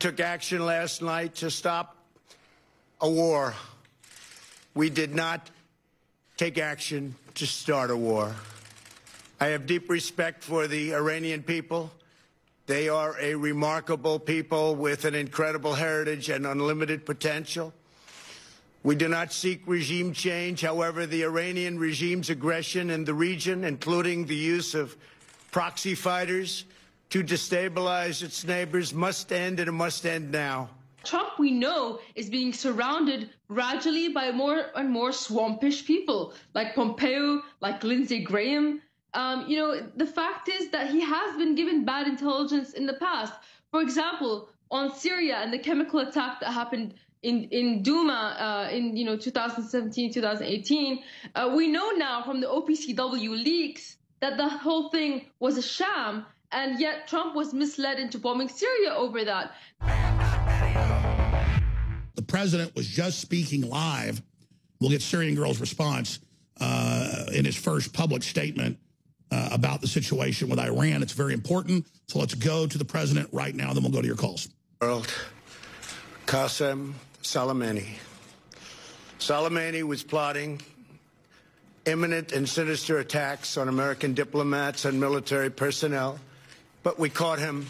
took action last night to stop a war. We did not take action to start a war. I have deep respect for the Iranian people. They are a remarkable people with an incredible heritage and unlimited potential. We do not seek regime change. However, the Iranian regime's aggression in the region, including the use of proxy fighters to destabilize its neighbors, must end, and it must end now. Trump, we know, is being surrounded gradually by more and more swampish people, like Pompeo, like Lindsey Graham. The fact is that he has been given bad intelligence in the past. For example, on Syria and the chemical attack that happened in Duma in 2017, 2018, we know now from the OPCW leaks that the whole thing was a sham, and yet Trump was misled into bombing Syria over that. The president was just speaking live. We'll get Syrian Girl's response in his first public statement about the situation with Iran. It's very important. So let's go to the president right now, then we'll go to your calls. World, Qasem Soleimani. Soleimani was plotting imminent and sinister attacks on American diplomats and military personnel, but we caught him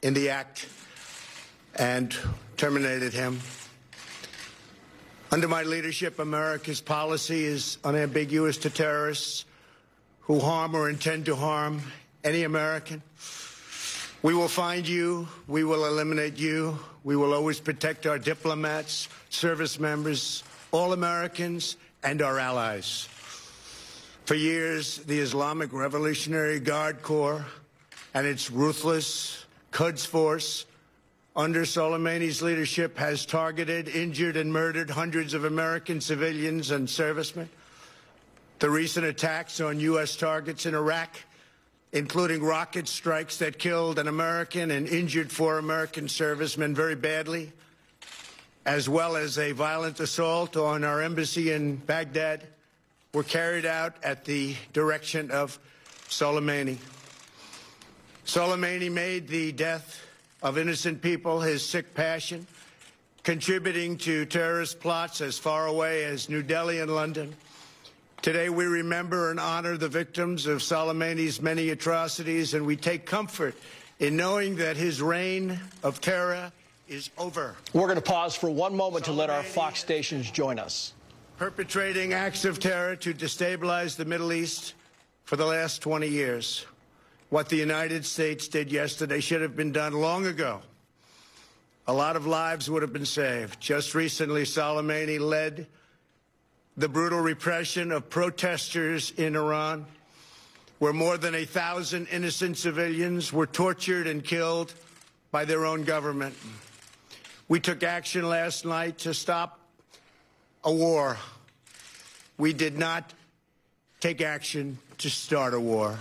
in the act and terminated him. Under my leadership, America's policy is unambiguous to terrorists who harm or intend to harm any American. We will find you. We will eliminate you. We will always protect our diplomats, service members, all Americans, and our allies. For years, the Islamic Revolutionary Guard Corps and its ruthless Quds Force under Soleimani's leadership has targeted, injured, and murdered hundreds of American civilians and servicemen. The recent attacks on U.S. targets in Iraq, including rocket strikes that killed an American and injured 4 American servicemen very badly, as well as a violent assault on our embassy in Baghdad, were carried out at the direction of Soleimani. Soleimani made the death of innocent people his sick passion, contributing to terrorist plots as far away as New Delhi and London. Today, we remember and honor the victims of Soleimani's many atrocities, and we take comfort in knowing that his reign of terror is over. We're going to pause for one moment to let our Fox stations join us. Perpetrating acts of terror to destabilize the Middle East for the last 20 years. What the United States did yesterday should have been done long ago. A lot of lives would have been saved. Just recently, Soleimani led the brutal repression of protesters in Iran, where more than 1,000 innocent civilians were tortured and killed by their own government. We took action last night to stop a war. We did not take action to start a war.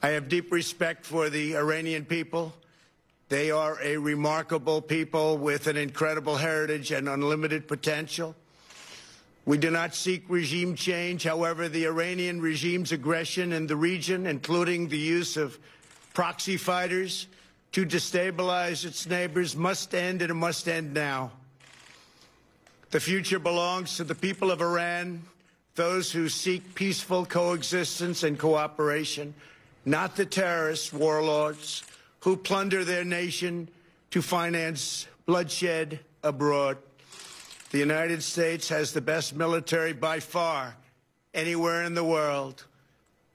I have deep respect for the Iranian people. They are a remarkable people with an incredible heritage and unlimited potential. We do not seek regime change. However, the Iranian regime's aggression in the region, including the use of proxy fighters to destabilize its neighbors, must end, and it must end now. The future belongs to the people of Iran, those who seek peaceful coexistence and cooperation, not the terrorist warlords who plunder their nation to finance bloodshed abroad. The United States has the best military by far anywhere in the world.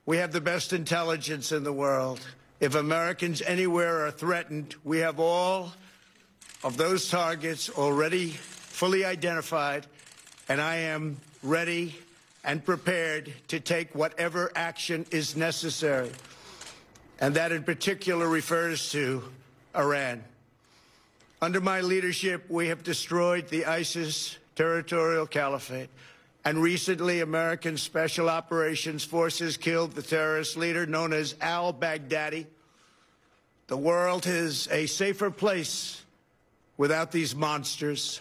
We have the best intelligence in the world. If Americans anywhere are threatened, we have all of those targets already fully identified, and I am ready and prepared to take whatever action is necessary. And that in particular refers to Iran. Under my leadership, we have destroyed the ISIS territorial caliphate. And recently, American Special Operations Forces killed the terrorist leader known as al-Baghdadi. The world is a safer place without these monsters.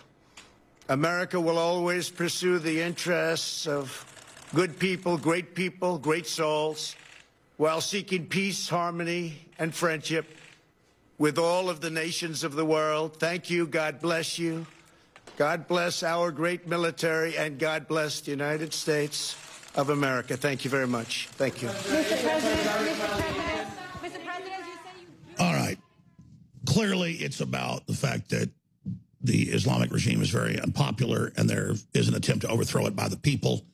America will always pursue the interests of good people, great souls, while seeking peace, harmony, and friendship with all of the nations of the world. Thank you. God bless you. God bless our great military, and God bless the United States of America. Thank you very much. Thank you. Mr. President, you said All right. Clearly, it's about the fact that the Islamic regime is very unpopular, and there is an attempt to overthrow it by the people.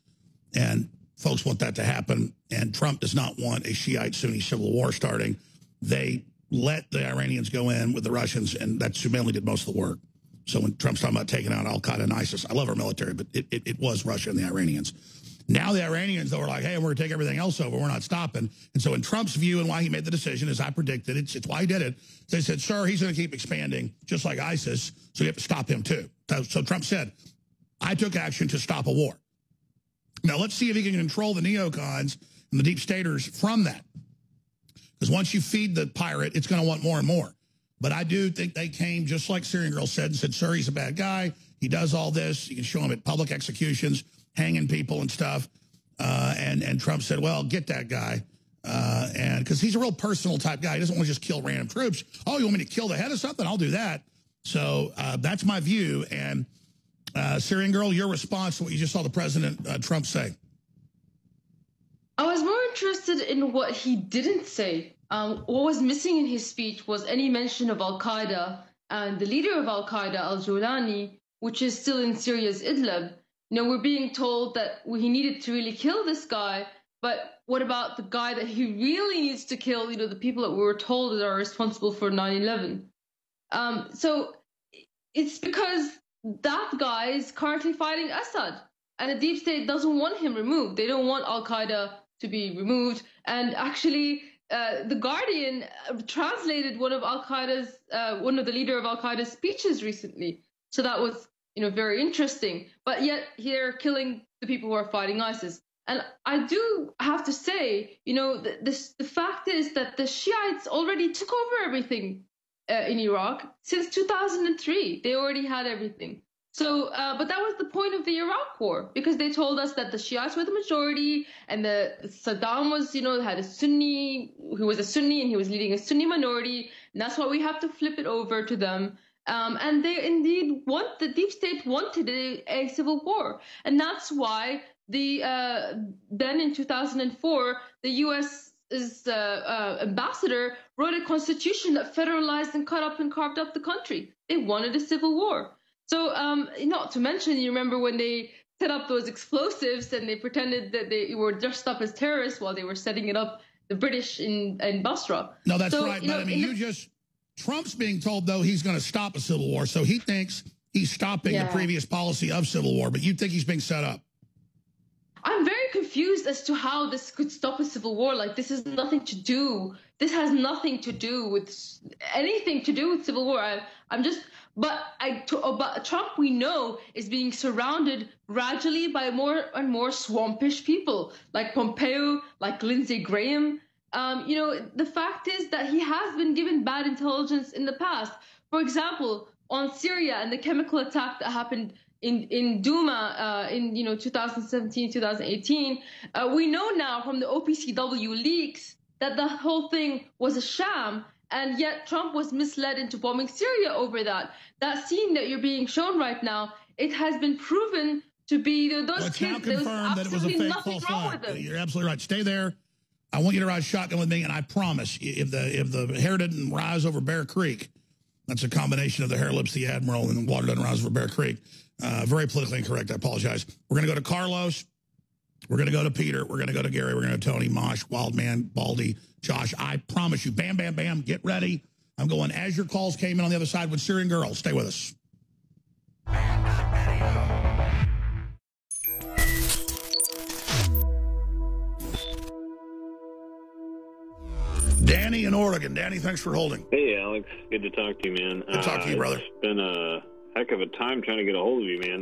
And folks want that to happen. And Trump does not want a Shiite-Sunni civil war starting. They let the Iranians go in with the Russians, and that's who mainly did most of the work. So when Trump's talking about taking out al-Qaeda and ISIS, I love our military, but it was Russia and the Iranians. Now the Iranians, though, are like, hey, we're going to take everything else over. We're not stopping. And so in Trump's view and why he made the decision, as I predicted, it's why he did it. They said, sir, he's going to keep expanding just like ISIS, so you have to stop him too. So Trump said, I took action to stop a war. Now let's see if he can control the neocons and the deep staters from that. Because once you feed the pirate, it's going to want more and more. But I do think they came, just like Syrian Girl said, and said, sir, he's a bad guy. He does all this. You can show him at public executions, hanging people and stuff. And Trump said, well, get that guy. And because he's a real personal type guy. He doesn't want to just kill random troops. Oh, you want me to kill the head of something? I'll do that. So that's my view. And Syrian Girl, your response to what you just saw the President Trump say. I was more interested in what he didn't say. What was missing in his speech was any mention of al-Qaeda and the leader of al-Qaeda, al-Jawlani, which is still in Syria's Idlib. You know, we're being told that he needed to really kill this guy, but what about the guy that he really needs to kill, you know, the people that we were told that are responsible for 9/11? So it's because that guy is currently fighting Assad, and the deep state doesn't want him removed. They don't want al-Qaeda to be removed. And actually, The Guardian translated one of the leader of al-Qaeda's speeches recently. So that was, you know, very interesting. But yet they're killing the people who are fighting ISIS. And I do have to say, you know, the fact is that the Shiites already took over everything in Iraq since 2003. They already had everything. So, but that was the point of the Iraq War, because they told us that the Shiites were the majority, and Saddam was, you know, had a Sunni, who was a Sunni, and he was leading a Sunni minority, and that's why we have to flip it over to them. And they indeed the deep state wanted a civil war, and that's why then in 2004 the U.S. ambassador wrote a constitution that federalized and carved up the country. They wanted a civil war. So, not to mention, you remember when they set up those explosives and they pretended that they were dressed up as terrorists while they were setting it up, the British in Basra. No, that's right. But I mean, Trump's being told, though, he's going to stop a civil war. So he thinks he's stopping the previous policy of civil war, but you think he's being set up. I'm very confused as to how this could stop a civil war. Like, this has nothing to do with anything to do with civil war. But Trump, we know, is being surrounded gradually by more and more swampish people, like Pompeo, like Lindsey Graham. You know, the fact is that he has been given bad intelligence in the past. For example, on Syria and the chemical attack that happened in Douma in 2017, 2018, we know now from the OPCW leaks that the whole thing was a sham. And yet Trump was misled into bombing Syria over that. That scene that you're being shown right now, it has been proven to be those it's kids. Now confirmed that it was a fake false flag. You're absolutely right. Stay there. I want you to ride shotgun with me, and I promise, if the hair didn't rise over Bear Creek, that's a combination of the hair lips, the Admiral, and the water doesn't rise over Bear Creek. Very politically incorrect. I apologize. We're going to go to Carlos. We're going to go to Peter. We're going to go to Gary. We're going to go to Tony, Mosh, Wildman, Baldy, Josh. I promise you, bam, bam, bam, get ready. I'm going as your calls came in on the other side with Syrian Girl. Stay with us. Danny in Oregon. Danny, thanks for holding. Hey, Alex. Good to talk to you, man. Good to talk to you, brother. It's been heck of a time trying to get a hold of you, man.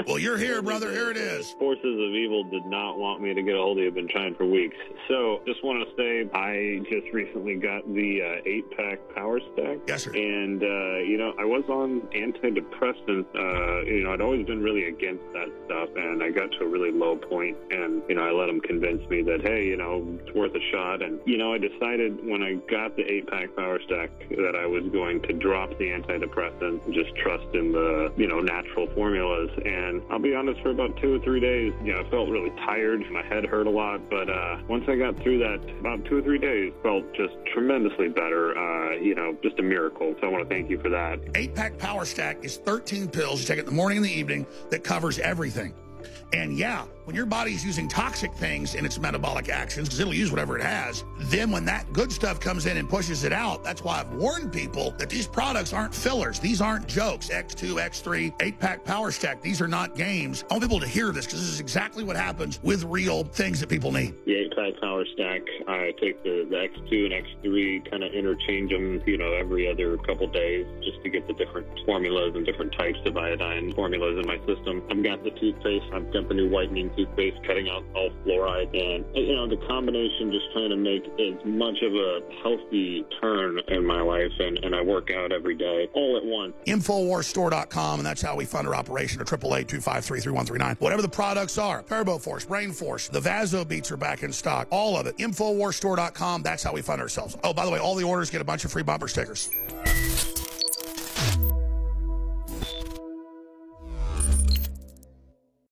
Well, you're here, brother. Here it is. Forces of evil did not want me to get a hold of you. I've been trying for weeks. So just want to say I just recently got the 8-pack Power Stack. Yes, sir. And, you know, I was on antidepressants. You know, I'd always been really against that stuff, and I got to a really low point, and, you know, I let them convince me that, hey, you know, it's worth a shot. And, you know, I decided when I got the 8-pack Power Stack that I was going to drop the antidepressants and just trust in the, you know, natural formulas. And I'll be honest, for about 2 or 3 days, you know, I felt really tired. My head hurt a lot. But once I got through that, about 2 or 3 days, felt just tremendously better. You know, just a miracle. So I want to thank you for that. 8-pack Power Stack is 13 pills. You take it in the morning and the evening that covers everything. And yeah, when your body's using toxic things in its metabolic actions, because it'll use whatever it has, then when that good stuff comes in and pushes it out, that's why I've warned people that these products aren't fillers. These aren't jokes. X2, X3, 8-pack Power Stack. These are not games. I want people to hear this because this is exactly what happens with real things that people need. The 8-pack Power Stack, I take the X2 and X3, kind of interchange them, you know, every other couple days just to get the different formulas and different types of iodine formulas in my system. I've got the toothpaste. I've got the new whitening toothpaste, cutting out all fluoride, and, you know, the combination just trying to make as much of a healthy turn in my life, and I work out every day, all at once. InfoWarsStore.com, and that's how we fund our operation at 888-253-3139. Whatever the products are, Parabo Force, Brain Force, the Vaso Beats are back in stock, all of it. InfoWarsStore.com, that's how we fund ourselves. Oh, by the way, all the orders get a bunch of free bumper stickers.